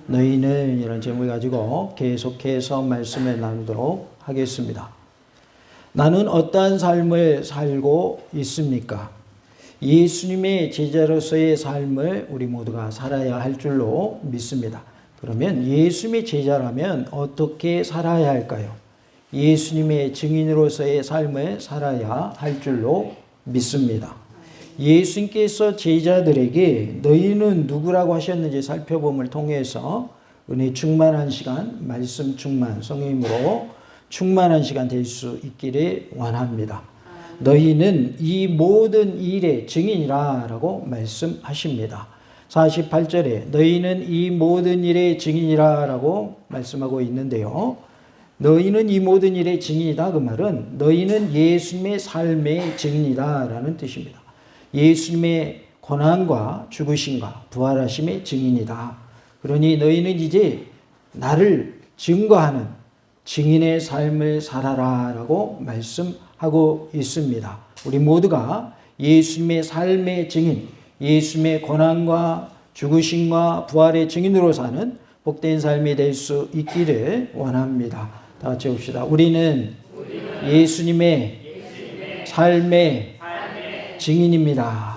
너희는 이런 제목을 가지고 계속해서 말씀을 나누도록 하겠습니다. 나는 어떠한 삶을 살고 있습니까? 예수님의 제자로서의 삶을 우리 모두가 살아야 할 줄로 믿습니다. 그러면 예수님의 제자라면 어떻게 살아야 할까요? 예수님의 증인으로서의 삶을 살아야 할 줄로 믿습니다. 예수님께서 제자들에게 너희는 누구라고 하셨는지 살펴봄을 통해서 은혜 충만한 시간, 말씀 충만, 성령님으로 충만한 시간 될 수 있기를 원합니다. 너희는 이 모든 일의 증인이라 라고 말씀하십니다. 48절에 너희는 이 모든 일의 증인이라 라고 말씀하고 있는데요. 너희는 이 모든 일의 증인이다. 그 말은 너희는 예수님의 삶의 증인이다 라는 뜻입니다. 예수님의 고난과 죽으심과 부활하심의 증인이다. 그러니 너희는 이제 나를 증거하는 증인의 삶을 살아라 라고 말씀하고 있습니다. 우리 모두가 예수님의 삶의 증인, 예수님의 고난과 죽으심과 부활의 증인으로 사는 복된 삶이 될 수 있기를 원합니다. 다 같이 봅시다. 우리는 예수님의 삶의 증인입니다.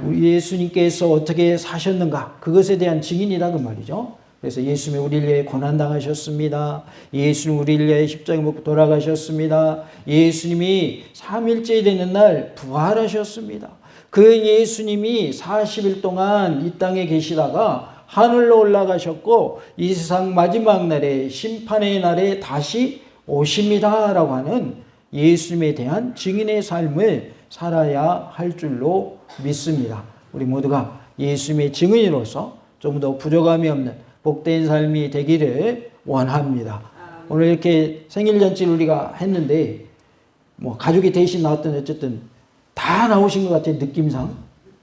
우리 예수님께서 어떻게 사셨는가 그것에 대한 증인이다 그 말이죠. 그래서 예수님이 우리를 위해 고난당하셨습니다. 예수님 우리를 위해 십자가에 못 돌아가셨습니다. 예수님이 3일째 되는 날 부활하셨습니다. 그 예수님이 40일 동안 이 땅에 계시다가 하늘로 올라가셨고 이 세상 마지막 날에 심판의 날에 다시 오십니다 라고 하는 예수님에 대한 증인의 삶을 살아야 할 줄로 믿습니다. 우리 모두가 예수님의 증인으로서 좀 더 부족함이 없는 복된 삶이 되기를 원합니다. 오늘 이렇게 생일잔치를 우리가 했는데 뭐 가족이 대신 나왔던 어쨌든 다 나오신 것 같아요. 느낌상.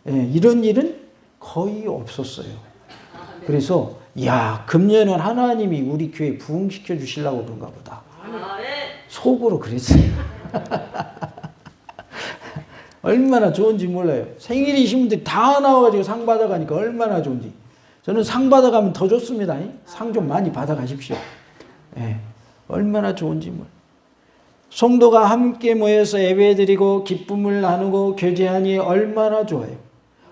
예, 이런 일은 거의 없었어요. 그래서 야 금년은 하나님이 우리 교회 부흥시켜 주시려고 그런가 보다. 속으로 그랬어요. 얼마나 좋은지 몰라요. 생일이신 분들이 다 나와가지고 상 받아가니까 얼마나 좋은지. 저는 상 받아가면 더 좋습니다. 상 좀 많이 받아가십시오. 예, 얼마나 좋은지 몰라요. 성도가 함께 모여서 예배드리고 기쁨을 나누고 교제하니 얼마나 좋아요.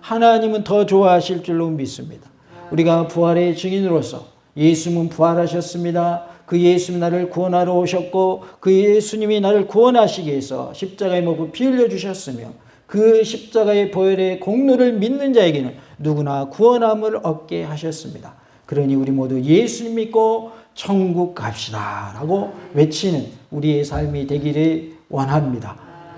하나님은 더 좋아하실 줄로 믿습니다. 우리가 부활의 증인으로서 예수님은 부활하셨습니다. 그 예수님이 나를 구원하러 오셨고 그 예수님이 나를 구원하시기 위해서 십자가에 못 피 흘려 주셨으며 그 십자가의 보혈의 공로를 믿는 자에게는 누구나 구원함을 얻게 하셨습니다. 그러니 우리 모두 예수님 믿고 천국 갑시다 라고 외치는 우리의 삶이 되기를 원합니다.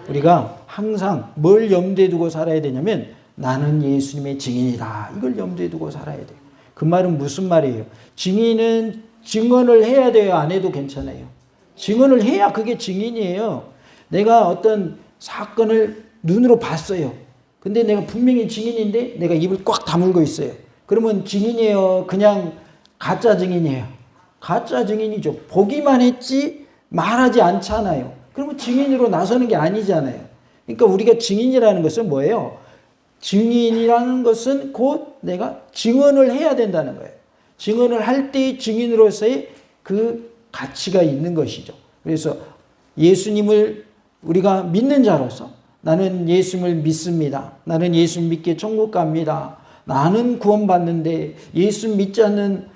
우리가 항상 뭘 염두에 두고 살아야 되냐면 나는 예수님의 증인이다. 이걸 염두에 두고 살아야 돼요. 그 말은 무슨 말이에요? 증인은 증언을 해야 돼요? 안 해도 괜찮아요? 증언을 해야 그게 증인이에요. 내가 어떤 사건을 눈으로 봤어요. 근데 내가 분명히 증인인데 내가 입을 꽉 다물고 있어요. 그러면 증인이에요? 그냥 가짜 증인이에요? 가짜 증인이죠. 보기만 했지 말하지 않잖아요. 그러면 증인으로 나서는 게 아니잖아요. 그러니까 우리가 증인이라는 것은 뭐예요? 증인이라는 것은 곧 내가 증언을 해야 된다는 거예요. 증언을 할 때의 증인으로서의 그 가치가 있는 것이죠. 그래서 예수님을 우리가 믿는 자로서 나는 예수님을 믿습니다. 나는 예수님 믿게 천국 갑니다. 나는 구원받는데 예수 믿지 않는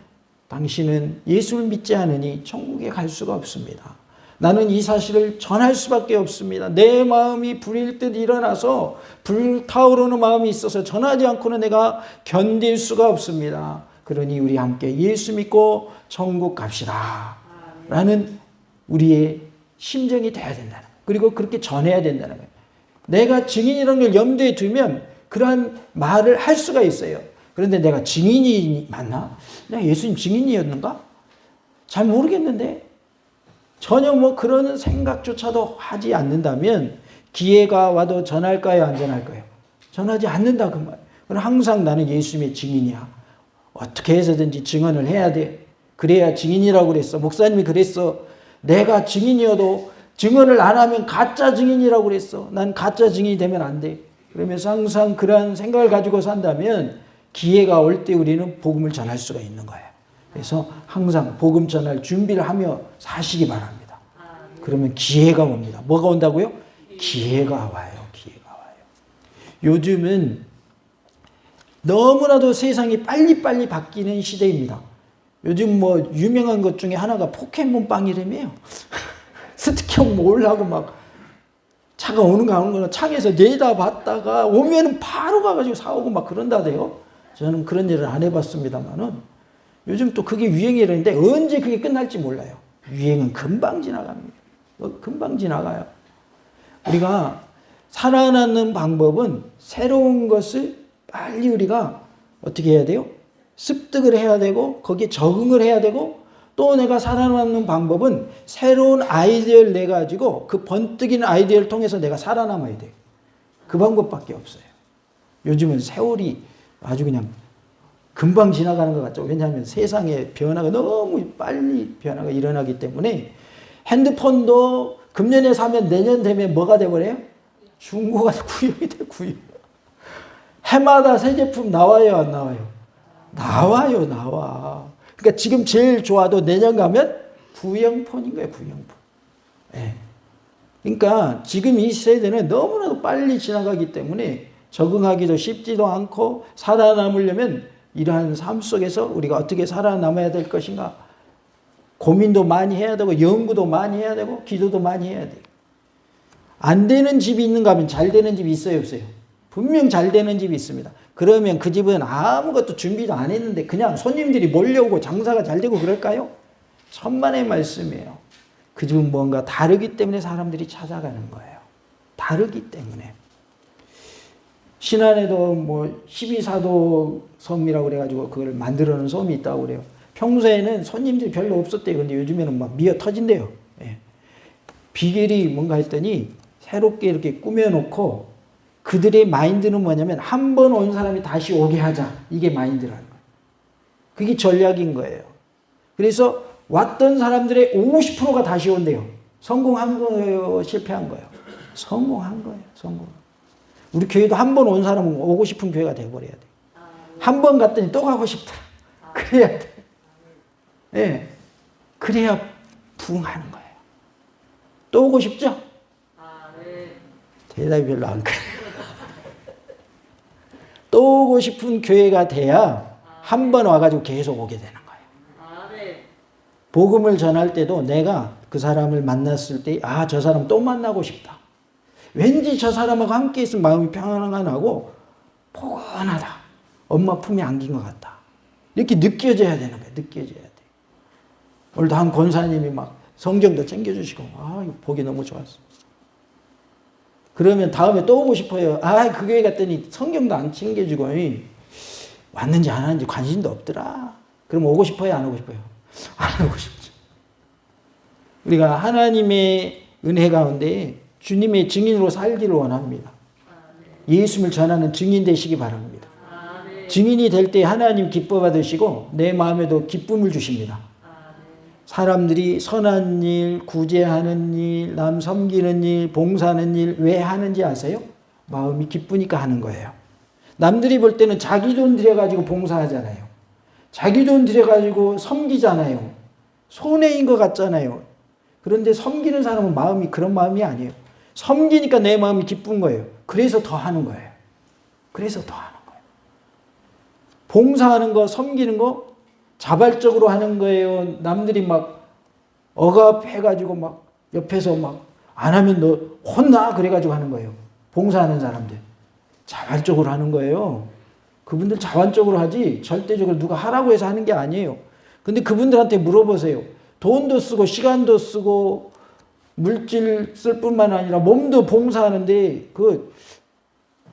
당신은 예수를 믿지 않으니 천국에 갈 수가 없습니다. 나는 이 사실을 전할 수밖에 없습니다. 내 마음이 불일 듯 일어나서 불타오르는 마음이 있어서 전하지 않고는 내가 견딜 수가 없습니다. 그러니 우리 함께 예수 믿고 천국 갑시다 라는 우리의 심정이 돼야 된다는 거예요. 그리고 그렇게 전해야 된다는 거예요. 내가 증인이라는 걸 염두에 두면 그러한 말을 할 수가 있어요. 그런데 내가 증인이 맞나? 내가 예수님 증인이었는가? 잘 모르겠는데 전혀 뭐 그런 생각조차도 하지 않는다면 기회가 와도 전할까요? 안 전할까요? 전하지 않는다 그 말. 그럼 항상 나는 예수님의 증인이야. 어떻게 해서든지 증언을 해야 돼. 그래야 증인이라고 그랬어. 목사님이 그랬어. 내가 증인이어도 증언을 안 하면 가짜 증인이라고 그랬어. 난 가짜 증인이 되면 안 돼. 그러면서 항상 그러한 생각을 가지고 산다면 기회가 올 때 우리는 복음을 전할 수가 있는 거예요. 그래서 항상 복음 전할 준비를 하며 사시기 바랍니다. 그러면 기회가 옵니다. 뭐가 온다고요? 기회가 와요. 기회가 와요. 요즘은 너무나도 세상이 빨리빨리 바뀌는 시대입니다. 요즘 뭐 유명한 것 중에 하나가 포켓몬빵이라며요. 스티커 모으려고 막 차가 오는 거 오는 거는 창에서 내다봤다가 오면은 바로 가가지고 사오고 막 그런다대요. 저는 그런 일을 안 해봤습니다만은 요즘 또 그게 유행이라는데 언제 그게 끝날지 몰라요. 유행은 금방 지나갑니다. 금방 지나가요. 우리가 살아남는 방법은 새로운 것을 빨리 우리가 어떻게 해야 돼요? 습득을 해야 되고 거기에 적응을 해야 되고 또 내가 살아남는 방법은 새로운 아이디어를 내가지고 그 번뜩이는 아이디어를 통해서 내가 살아남아야 돼요. 그 방법밖에 없어요. 요즘은 세월이 아주 그냥 금방 지나가는 것 같죠. 왜냐하면 세상의 변화가 너무 빨리 변화가 일어나기 때문에 핸드폰도 금년에 사면 내년 되면 뭐가 돼버려요? 중고가 구형이 돼, 구형. 해마다 새 제품 나와요, 안 나와요? 나와요, 나와. 그러니까 지금 제일 좋아도 내년 가면 구형폰인 거예요, 구형폰. 네. 그러니까 지금 이 세대는 너무나도 빨리 지나가기 때문에 적응하기도 쉽지도 않고 살아남으려면 이러한 삶 속에서 우리가 어떻게 살아남아야 될 것인가 고민도 많이 해야 되고 연구도 많이 해야 되고 기도도 많이 해야 돼요. 안 되는 집이 있는가 하면 잘 되는 집이 있어요, 없어요? 분명 잘 되는 집이 있습니다. 그러면 그 집은 아무것도 준비도 안 했는데 그냥 손님들이 몰려오고 장사가 잘 되고 그럴까요? 천만의 말씀이에요. 그 집은 뭔가 다르기 때문에 사람들이 찾아가는 거예요. 다르기 때문에. 신안에도 뭐 12사도 섬이라고 그래가지고 그걸 만들어 놓은 섬이 있다고 그래요. 평소에는 손님들이 별로 없었대요. 근데 요즘에는 막 미어 터진대요. 예. 비결이 뭔가 했더니 새롭게 이렇게 꾸며놓고 그들의 마인드는 뭐냐면 한 번 온 사람이 다시 오게 하자. 이게 마인드라는 거예요. 그게 전략인 거예요. 그래서 왔던 사람들의 50%가 다시 온대요. 성공한 거예요? 실패한 거예요? 성공한 거예요. 성공. 우리 교회도 한 번 온 사람은 오고 싶은 교회가 돼버려야 돼. 한 번 갔더니 또 가고 싶다. 그래야 돼. 네. 그래야 부흥하는 거예요. 또 오고 싶죠? 대답이 별로 안 커요. 또 오고 싶은 교회가 돼야 한 번 와가지고 계속 오게 되는 거예요. 복음을 전할 때도 내가 그 사람을 만났을 때, 아, 저 사람 또 만나고 싶다. 왠지 저 사람하고 함께 있으면 마음이 평안하고 포근하다. 엄마 품에 안긴 것 같다. 이렇게 느껴져야 되는 거예요. 느껴져야 돼. 오늘도 한 권사님이 막 성경도 챙겨주시고, 아, 이거 보기 너무 좋았어. 그러면 다음에 또 오고 싶어요. 아, 그 교회 갔더니 성경도 안 챙겨주고, 왔는지 안 왔는지 관심도 없더라. 그럼 오고 싶어요? 안 오고 싶어요? 안 오고 싶죠. 우리가 하나님의 은혜 가운데 주님의 증인으로 살기를 원합니다. 예수님을 전하는 증인 되시기 바랍니다. 증인이 될 때 하나님 기뻐 받으시고 내 마음에도 기쁨을 주십니다. 사람들이 선한 일, 구제하는 일, 남 섬기는 일, 봉사하는 일 왜 하는지 아세요? 마음이 기쁘니까 하는 거예요. 남들이 볼 때는 자기 돈 들여가지고 봉사하잖아요. 자기 돈 들여가지고 섬기잖아요. 손해인 것 같잖아요. 그런데 섬기는 사람은 마음이 그런 마음이 아니에요. 섬기니까 내 마음이 기쁜 거예요. 그래서 더 하는 거예요. 그래서 더 하는 거예요. 봉사하는 거, 섬기는 거 자발적으로 하는 거예요. 남들이 막 억압해가지고 막 옆에서 막 안 하면 너 혼나 그래가지고 하는 거예요. 봉사하는 사람들. 자발적으로 하는 거예요. 그분들 자발적으로 하지 절대적으로 누가 하라고 해서 하는 게 아니에요. 근데 그분들한테 물어보세요. 돈도 쓰고 시간도 쓰고 물질 쓸 뿐만 아니라 몸도 봉사하는데 그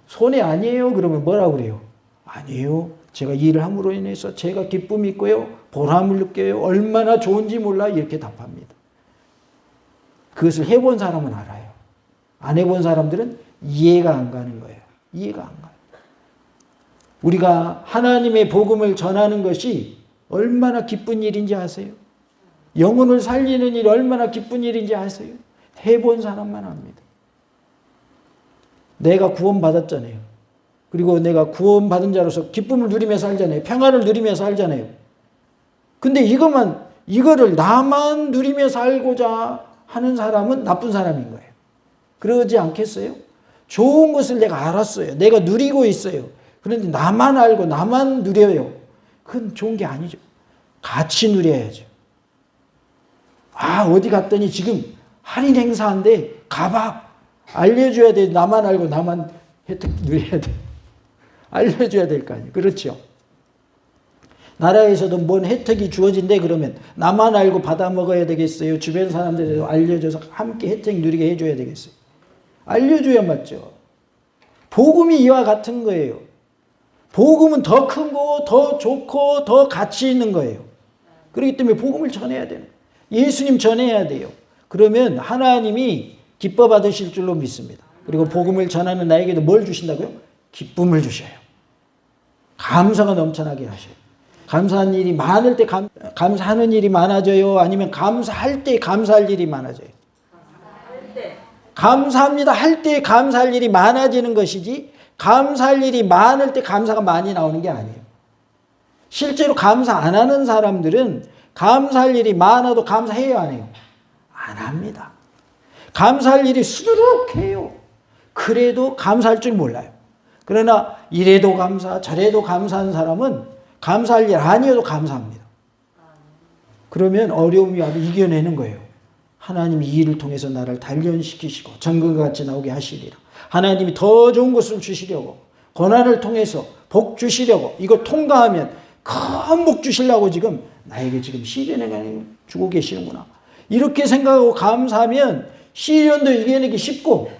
손해 아니에요? 그러면 뭐라고 그래요? 아니에요. 제가 이 일을 함으로 인해서 제가 기쁨이 있고요. 보람을 느껴요. 얼마나 좋은지 몰라 이렇게 답합니다. 그것을 해본 사람은 알아요. 안 해본 사람들은 이해가 안 가는 거예요. 이해가 안 가요. 우리가 하나님의 복음을 전하는 것이 얼마나 기쁜 일인지 아세요? 영혼을 살리는 일이 얼마나 기쁜 일인지 아세요? 해본 사람만 압니다. 내가 구원받았잖아요. 그리고 내가 구원받은 자로서 기쁨을 누리며 살잖아요. 평안을 누리며 살잖아요. 근데 이거를 나만 누리며 살고자 하는 사람은 나쁜 사람인 거예요. 그러지 않겠어요? 좋은 것을 내가 알았어요. 내가 누리고 있어요. 그런데 나만 알고 나만 누려요. 그건 좋은 게 아니죠. 같이 누려야죠. 어디 갔더니 지금 할인 행사인데 가봐. 알려줘야 돼. 나만 알고 나만 혜택 누려야 돼. 알려줘야 될 거 아니에요. 그렇죠? 나라에서도 뭔 혜택이 주어진대 그러면 나만 알고 받아 먹어야 되겠어요? 주변 사람들에도 알려줘서 함께 혜택 누리게 해줘야 되겠어요? 알려줘야 맞죠. 복음이 이와 같은 거예요. 복음은 더 큰 거, 더 좋고 더 가치 있는 거예요. 그렇기 때문에 복음을 전해야 되는 거예요. 예수님 전해야 돼요. 그러면 하나님이 기뻐 받으실 줄로 믿습니다. 그리고 복음을 전하는 나에게도 뭘 주신다고요? 기쁨을 주셔요. 감사가 넘쳐나게 하셔요. 감사한 일이 많을 때 감사하는 일이 많아져요? 아니면 감사할 때 감사할 일이 많아져요? 감사합니다 할 때 감사할 일이 많아지는 것이지 감사할 일이 많을 때 감사가 많이 나오는 게 아니에요. 실제로 감사 안 하는 사람들은 감사할 일이 많아도 감사해요, 안 해요? 안 합니다. 감사할 일이 수두룩 해요. 그래도 감사할 줄 몰라요. 그러나 이래도 감사 저래도 감사한 사람은 감사할 일 아니어도 감사합니다. 그러면 어려움이 와도 이겨내는 거예요. 하나님이 이 일을 통해서 나를 단련시키시고 정금과 같이 나오게 하시리라. 하나님이 더 좋은 것을 주시려고 고난을 통해서 복 주시려고 이거 통과하면 큰 복 주시려고 지금 나에게 지금 시련을 주고 계시는구나. 이렇게 생각하고 감사하면 시련도 이겨내기 쉽고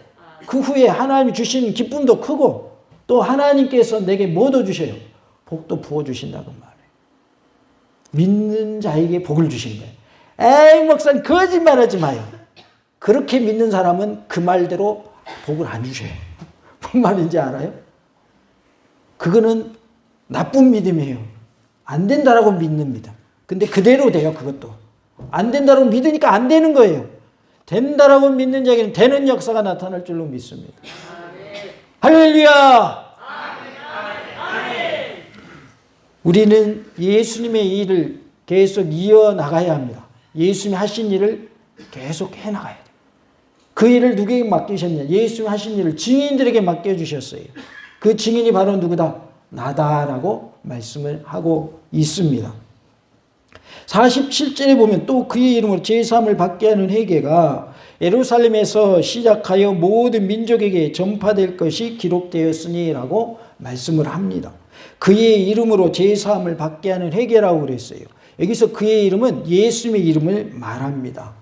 그 후에 하나님이 주시는 기쁨도 크고 또 하나님께서 내게 뭐도 주셔요? 복도 부어주신다고 말해요. 믿는 자에게 복을 주시는 거예요. 에이 목사님 거짓말하지 마요. 그렇게 믿는 사람은 그 말대로 복을 안 주셔요. 뭔 말인지 알아요? 그거는 나쁜 믿음이에요. 안 된다라고 믿는 믿음. 근데 그대로 돼요. 그것도. 안 된다라고 믿으니까 안 되는 거예요. 된다라고 믿는 자에게는 되는 역사가 나타날 줄로 믿습니다. 할렐루야! 우리는 예수님의 일을 계속 이어나가야 합니다. 예수님이 하신 일을 계속 해나가야 돼요. 그 일을 누구에게 맡기셨냐? 예수님이 하신 일을 증인들에게 맡겨주셨어요. 그 증인이 바로 누구다? 나다라고 말씀을 하고 있습니다. 47절에 보면 또 그의 이름으로 제사함을 받게 하는 회개가 예루살렘에서 시작하여 모든 민족에게 전파될 것이 기록되었으니라고 말씀을 합니다. 그의 이름으로 제사함을 받게 하는 회개라고 그랬어요. 여기서 그의 이름은 예수님의 이름을 말합니다.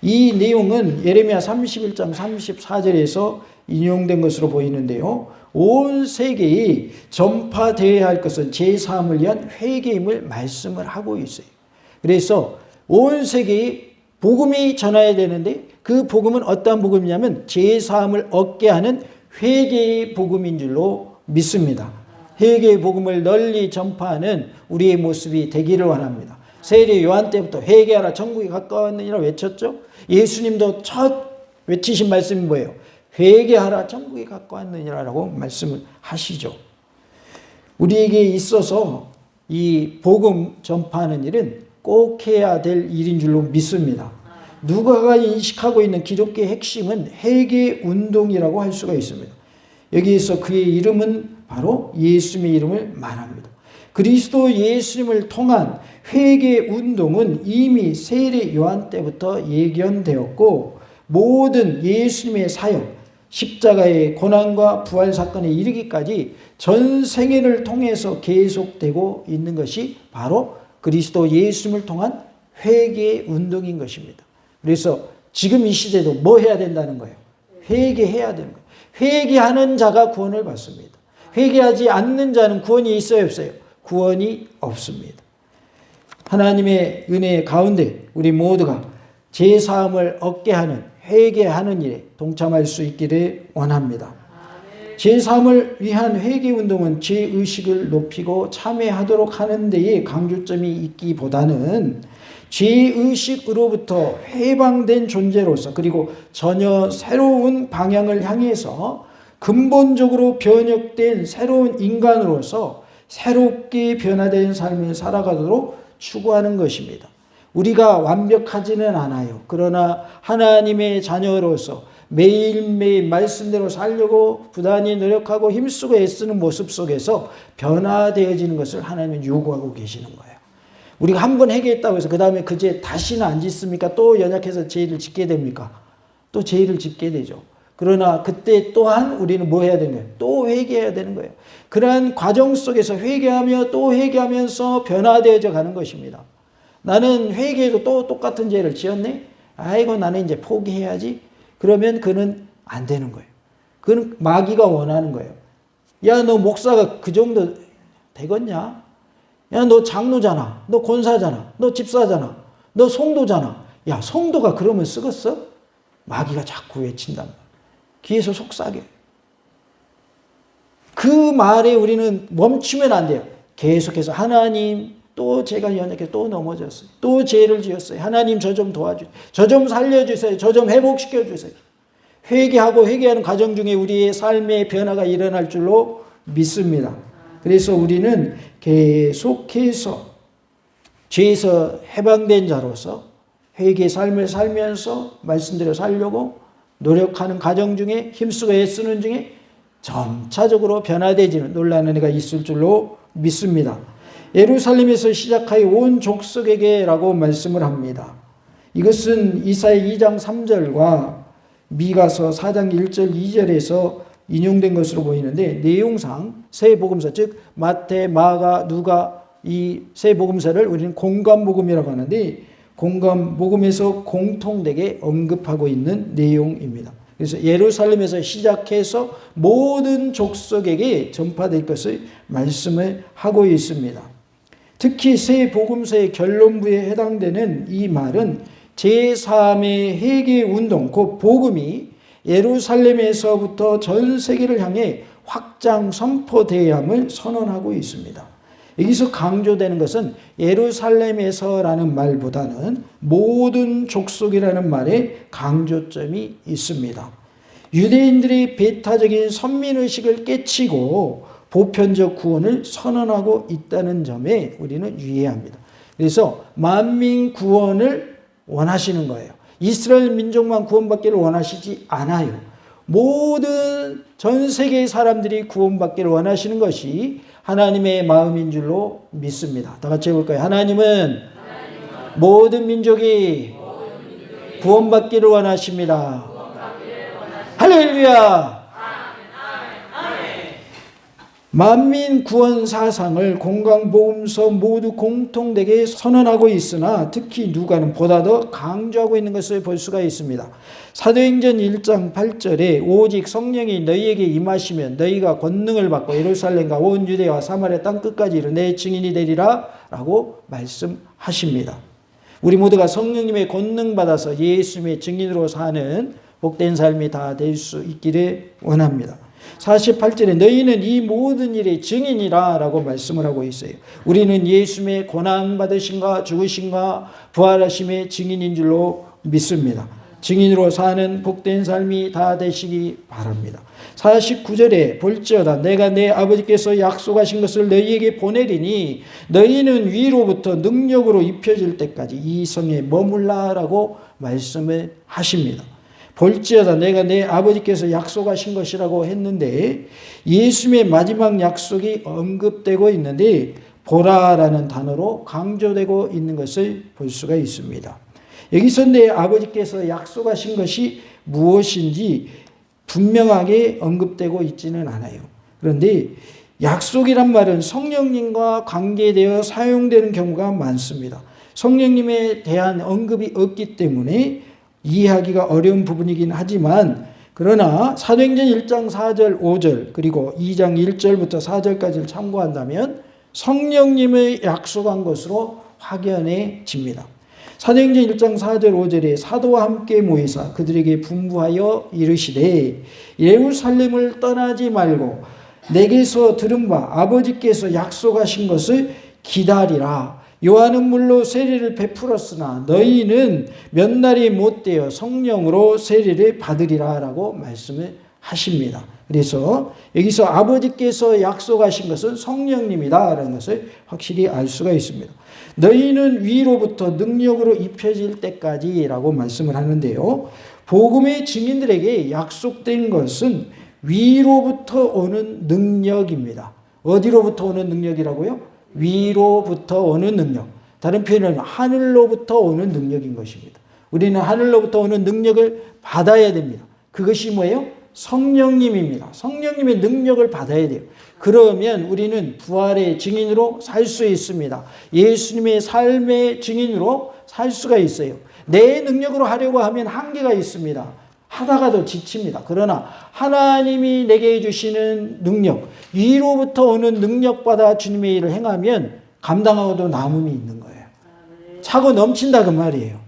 이 내용은 예레미야 31장 34절에서 인용된 것으로 보이는데요. 온 세계에 전파되어야 할 것은 제사함을 위한 회개임을 말씀을 하고 있어요. 그래서 온 세계에 복음이 전해야 되는데 그 복음은 어떠한 복음이냐면 제사함을 얻게 하는 회개의 복음인 줄로 믿습니다. 회개의 복음을 널리 전파하는 우리의 모습이 되기를 원합니다. 세례 요한 때부터 회개하라 천국이 가까웠느니라 외쳤죠. 예수님도 첫 외치신 말씀이 뭐예요? 회개하라 천국이 가까웠느니라라고 말씀을 하시죠. 우리에게 있어서 이 복음 전파하는 일은 꼭 해야 될 일인 줄로 믿습니다. 누가가 인식하고 있는 기독교의 핵심은 회개 운동이라고 할 수가 있습니다. 여기에서 그의 이름은 바로 예수님의 이름을 말합니다. 그리스도 예수님을 통한 회개 운동은 이미 세례 요한 때부터 예견되었고 모든 예수님의 사역, 십자가의 고난과 부활 사건에 이르기까지 전 생애를 통해서 계속되고 있는 것이 바로 그리스도 예수님을 통한 회개 운동인 것입니다. 그래서 지금 이 시대도 뭐 해야 된다는 거예요? 회개해야 되는 거예요. 회개하는 자가 구원을 받습니다. 회개하지 않는 자는 구원이 있어요, 없어요? 구원이 없습니다. 하나님의 은혜 가운데 우리 모두가 제사함을 얻게 하는 회개하는 일에 동참할 수 있기를 원합니다. 제사함을 위한 회개운동은 죄의식을 높이고 참회하도록 하는 데에 강조점이 있기보다는 죄의식으로부터 해방된 존재로서 그리고 전혀 새로운 방향을 향해서 근본적으로 변혁된 새로운 인간으로서 새롭게 변화된 삶을 살아가도록 추구하는 것입니다. 우리가 완벽하지는 않아요. 그러나 하나님의 자녀로서 매일매일 말씀대로 살려고 부단히 노력하고 힘쓰고 애쓰는 모습 속에서 변화되어지는 것을 하나님은 요구하고 계시는 거예요. 우리가 한 번 회개했다고 해서 그 다음에 그 죄 다시는 안 짓습니까? 또 연약해서 죄를 짓게 됩니까? 또 죄를 짓게 되죠. 그러나 그때 또한 우리는 뭐 해야 되는 거예요? 또 회개해야 되는 거예요. 그러한 과정 속에서 회개하며 또 회개하면서 변화되어져 가는 것입니다. 나는 회개해도 또 똑같은 죄를 지었네? 아이고 나는 이제 포기해야지. 그러면 그는 안 되는 거예요. 그는 마귀가 원하는 거예요. 야, 너 목사가 그 정도 되겠냐? 야, 너 장로잖아. 너 권사잖아. 너 집사잖아. 너 성도잖아. 야, 성도가 그러면 쓰겠어? 마귀가 자꾸 외친단 말이야. 귀에서 속삭여. 그 말에 우리는 멈추면 안 돼요. 계속해서 하나님, 또 제가 연약해 또 넘어졌어요. 또 죄를 지었어요. 하나님 저 좀 도와주세요. 저 좀 살려주세요. 저 좀 회복시켜주세요. 회개하고 회개하는 과정 중에 우리의 삶의 변화가 일어날 줄로 믿습니다. 그래서 우리는 계속해서 죄에서 해방된 자로서 회개의 삶을 살면서 말씀대로 살려고 노력하는 과정 중에 힘쓰고 애쓰는 중에 점차적으로 변화되지는 놀라는 애가 있을 줄로 믿습니다. 예루살렘에서 시작하여 온 족속에게라고 말씀을 합니다. 이것은 이사야 2장 3절과 미가서 4장 1절 2절에서 인용된 것으로 보이는데 내용상 세 복음서 즉 마태, 마가, 누가 이 세 복음서를 우리는 공감 복음이라고 하는데 공감 복음에서 공통되게 언급하고 있는 내용입니다. 그래서 예루살렘에서 시작해서 모든 족속에게 전파될 것을 말씀을 하고 있습니다. 특히 세 복음서의 결론부에 해당되는 이 말은 제3의 회개 운동, 그 복음이 예루살렘에서부터 전 세계를 향해 확장 선포되어야 함을 선언하고 있습니다. 여기서 강조되는 것은 예루살렘에서라는 말보다는 모든 족속이라는 말에 강조점이 있습니다. 유대인들의 배타적인 선민의식을 깨치고 보편적 구원을 선언하고 있다는 점에 우리는 유의해야 합니다. 그래서 만민 구원을 원하시는 거예요. 이스라엘 민족만 구원받기를 원하시지 않아요. 모든 전 세계의 사람들이 구원받기를 원하시는 것이 하나님의 마음인 줄로 믿습니다. 다 같이 해볼까요? 하나님은 모든 민족이 구원받기를 원하십니다. 할렐루야! 만민 구원 사상을 공강복음서 모두 공통되게 선언하고 있으나 특히 누가는 보다 더 강조하고 있는 것을 볼 수가 있습니다. 사도행전 1장 8절에 오직 성령이 너희에게 임하시면 너희가 권능을 받고 예루살렘과 온 유대와 사마리아 땅끝까지 이르러 내 증인이 되리라 라고 말씀하십니다. 우리 모두가 성령님의 권능 받아서 예수님의 증인으로 사는 복된 삶이 다 될 수 있기를 원합니다. 48절에 너희는 이 모든 일의 증인이라 라고 말씀을 하고 있어요. 우리는 예수님의 고난받으심과 죽으심과 부활하심의 증인인 줄로 믿습니다. 증인으로 사는 복된 삶이 다 되시기 바랍니다. 49절에 볼지어다 내가 내 아버지께서 약속하신 것을 너희에게 보내리니 너희는 위로부터 능력으로 입혀질 때까지 이 성에 머물라 라고 말씀을 하십니다. 볼지어다 내가 내 아버지께서 약속하신 것이라고 했는데 예수님의 마지막 약속이 언급되고 있는데 보라라는 단어로 강조되고 있는 것을 볼 수가 있습니다. 여기서 내 아버지께서 약속하신 것이 무엇인지 분명하게 언급되고 있지는 않아요. 그런데 약속이란 말은 성령님과 관계되어 사용되는 경우가 많습니다. 성령님에 대한 언급이 없기 때문에 이해하기가 어려운 부분이긴 하지만 그러나 사도행전 1장 4절 5절 그리고 2장 1절부터 4절까지를 참고한다면 성령님의 약속한 것으로 확연해집니다. 사도행전 1장 4절 5절에 사도와 함께 모이사 그들에게 분부하여 이르시되 예루살렘을 떠나지 말고 내게서 들은 바 아버지께서 약속하신 것을 기다리라. 요한은 물로 세례를 베풀었으나 너희는 몇 날이 못되어 성령으로 세례를 받으리라 라고 말씀을 하십니다. 그래서 여기서 아버지께서 약속하신 것은 성령님이다라는 것을 확실히 알 수가 있습니다. 너희는 위로부터 능력으로 입혀질 때까지라고 말씀을 하는데요. 복음의 증인들에게 약속된 것은 위로부터 오는 능력입니다. 어디로부터 오는 능력이라고요? 위로부터 오는 능력. 다른 표현은 하늘로부터 오는 능력인 것입니다. 우리는 하늘로부터 오는 능력을 받아야 됩니다. 그것이 뭐예요? 성령님입니다. 성령님의 능력을 받아야 돼요. 그러면 우리는 부활의 증인으로 살 수 있습니다. 예수님의 삶의 증인으로 살 수가 있어요. 내 능력으로 하려고 하면 한계가 있습니다. 하다가도 지칩니다. 그러나 하나님이 내게 주시는 능력, 위로부터 오는 능력받아 주님의 일을 행하면 감당하고도 남음이 있는 거예요. 차고 넘친다 그 말이에요.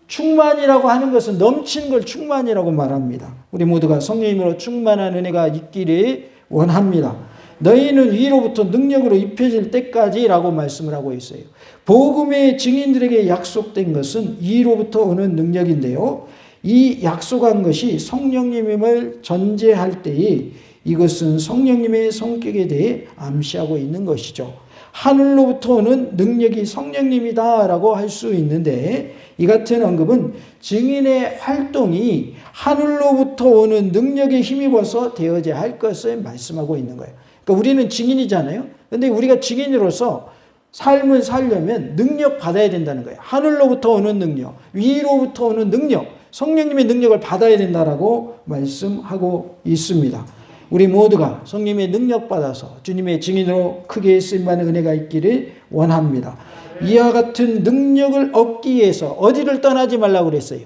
충만이라고 하는 것은 넘치는 걸 충만이라고 말합니다. 우리 모두가 성령님으로 충만한 은혜가 있기를 원합니다. 너희는 위로부터 능력으로 입혀질 때까지라고 말씀을 하고 있어요. 복음의 증인들에게 약속된 것은 위로부터 오는 능력인데요. 이 약속한 것이 성령님임을 전제할 때에 이것은 성령님의 성격에 대해 암시하고 있는 것이죠. 하늘로부터 오는 능력이 성령님이다라고 할 수 있는데 이 같은 언급은 증인의 활동이 하늘로부터 오는 능력에 힘입어서 되어져야 할 것을 말씀하고 있는 거예요. 그러니까 우리는 증인이잖아요. 그런데 우리가 증인으로서 삶을 살려면 능력 받아야 된다는 거예요. 하늘로부터 오는 능력, 위로부터 오는 능력, 성령님의 능력을 받아야 된다라고 말씀하고 있습니다. 우리 모두가 성령님의 능력 받아서 주님의 증인으로 크게 쓰임받는 은혜가 있기를 원합니다. 이와 같은 능력을 얻기 위해서 어디를 떠나지 말라고 그랬어요?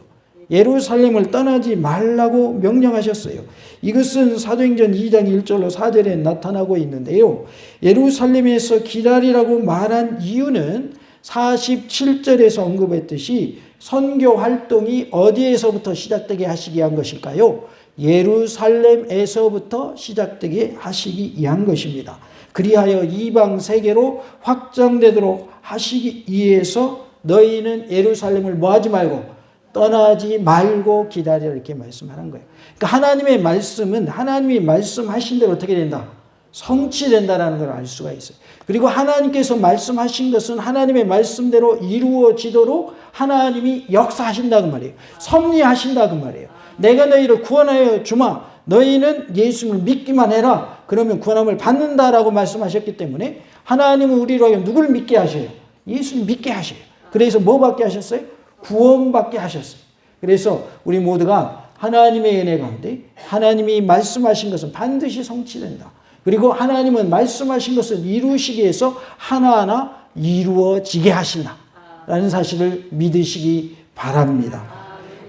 예루살렘을 떠나지 말라고 명령하셨어요. 이것은 사도행전 2장 1절로 4절에 나타나고 있는데요. 예루살렘에서 기다리라고 말한 이유는 47절에서 언급했듯이 선교 활동이 어디에서부터 시작되게 하시기 위한 것일까요? 예루살렘에서부터 시작되게 하시기 위한 것입니다. 그리하여 이방 세계로 확장되도록 하시기 위해서 너희는 예루살렘을 뭐하지 말고 떠나지 말고 기다리라 이렇게 말씀하는 거예요. 그러니까 하나님의 말씀은 하나님이 말씀하신 대로 어떻게 된다? 성취된다라는 걸 알 수가 있어요. 그리고 하나님께서 말씀하신 것은 하나님의 말씀대로 이루어지도록 하나님이 역사하신다 그 말이에요. 섭리하신다 그 말이에요. 내가 너희를 구원하여 주마. 너희는 예수님을 믿기만 해라. 그러면 구원함을 받는다라고 말씀하셨기 때문에 하나님은 우리로 누구를 믿게 하셔요? 예수님 믿게 하셔요. 그래서 뭐 받게 하셨어요? 구원받게 하셨어요. 그래서 우리 모두가 하나님의 은혜 가운데 하나님이 말씀하신 것은 반드시 성취된다. 그리고 하나님은 말씀하신 것을 이루시기 위해서 하나하나 이루어지게 하신다라는 사실을 믿으시기 바랍니다.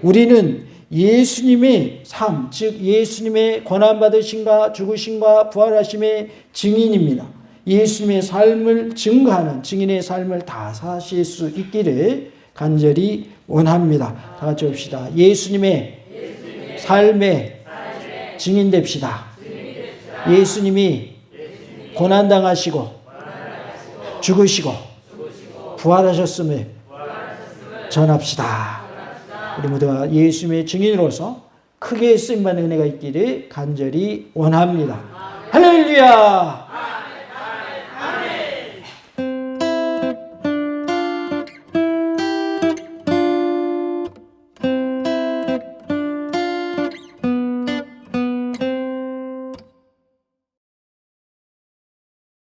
우리는 예수님의 삶, 즉 예수님의 고난받으심과 죽으심과 부활하심의 증인입니다. 예수님의 삶을 증거하는 증인의 삶을 다 사실 수 있기를 간절히 원합니다. 다 같이 봅시다. 예수님의 삶의 증인 됩시다. 예수님이 고난당하시고 죽으시고 부활하셨음을 전합시다. 우리 모두가 예수님의 증인으로서 크게 쓰임받는 은혜가 있기를 간절히 원합니다. 할렐루야!